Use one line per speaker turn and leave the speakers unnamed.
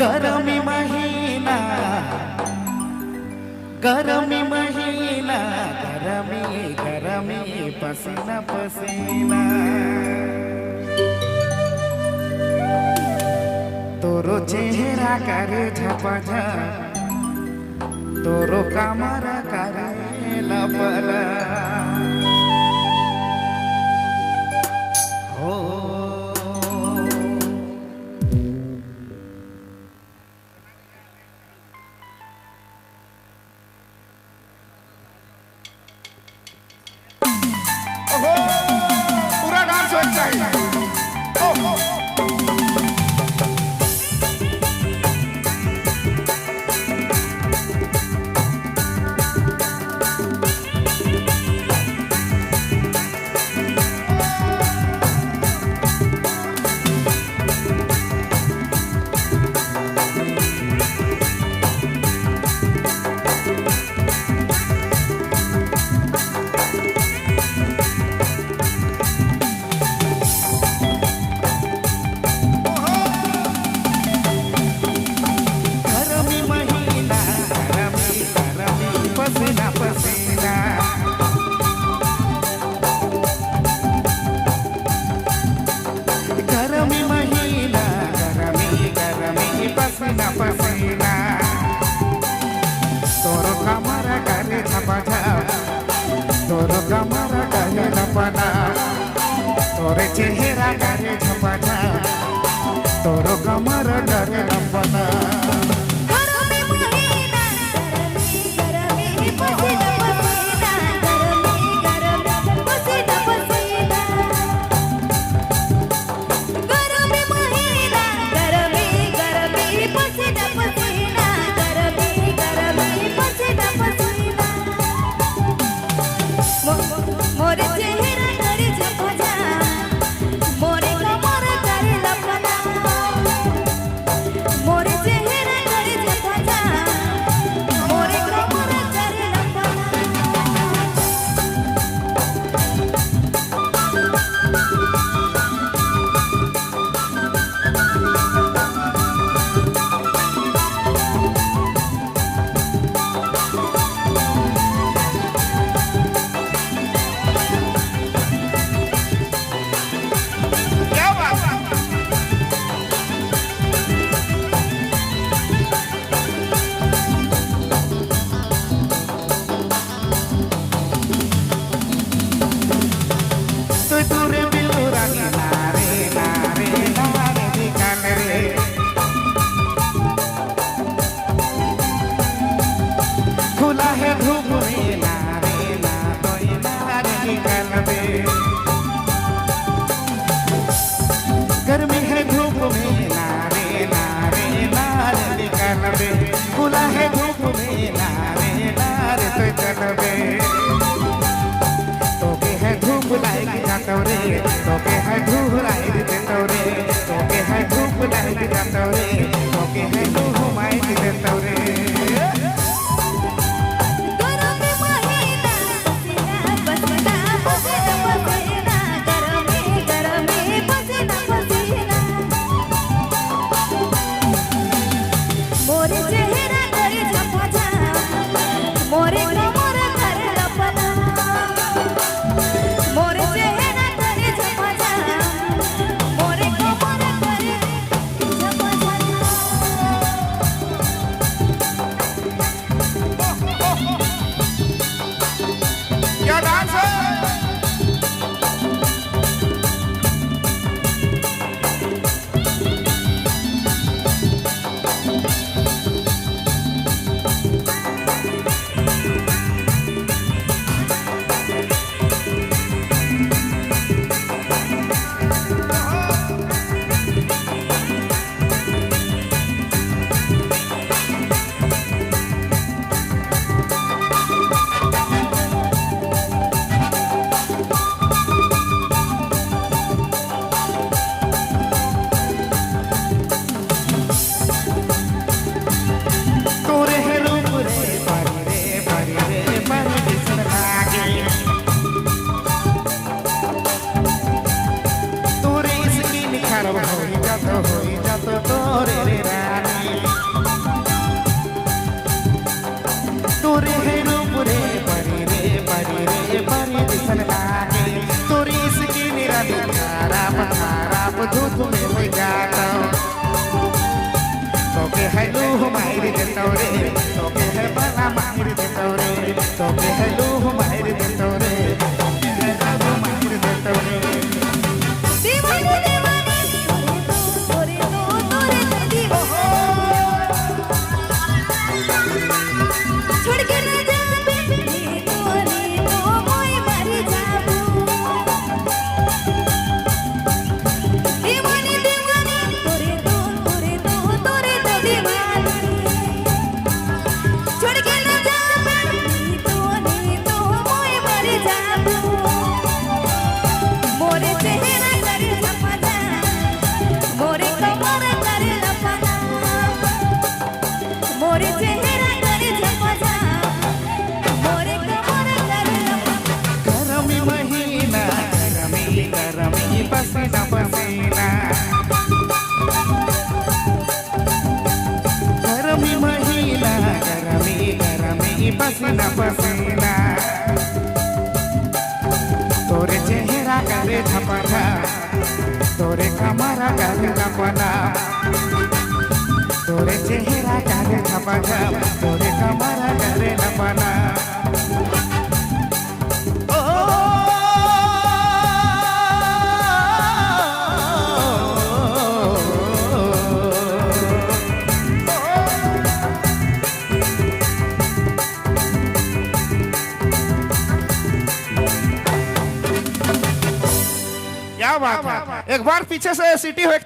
गरमी महीना गरमी महीना गरमी गरमी पसीना पसीना तोरो चेहरा करे झपझप तोरो कमर करे लपला हो पूरा डांस होना चाहिए। पसीना पसीना तोरो कमरा करे झपझप तोरो कमरा करे लपना तोरे चेहरा करे झपझप तोरो कमरा करे लपना खुला है धूप में नारे ना तो नारे निकल दे गर्मी है धूप में नारे नारे नारे निकल दे खुला है धूप में नारे नारे तो चल दे तोके है धूप लाइक जातो रे तोके है धूप लाइक देतो रे तोके है धूप लाइक जातो रे तोके है धूप लाइक देतो रे
मोरे चेहरा करे झपझप
पसीना पसीना तोरे चेहरा करे झपना तोरे कमरा करे लपना तोरे चेहरा करे झपना तोरे कमरा करे लपना क्या बात है। एक बार पीछे से सीटी हो एक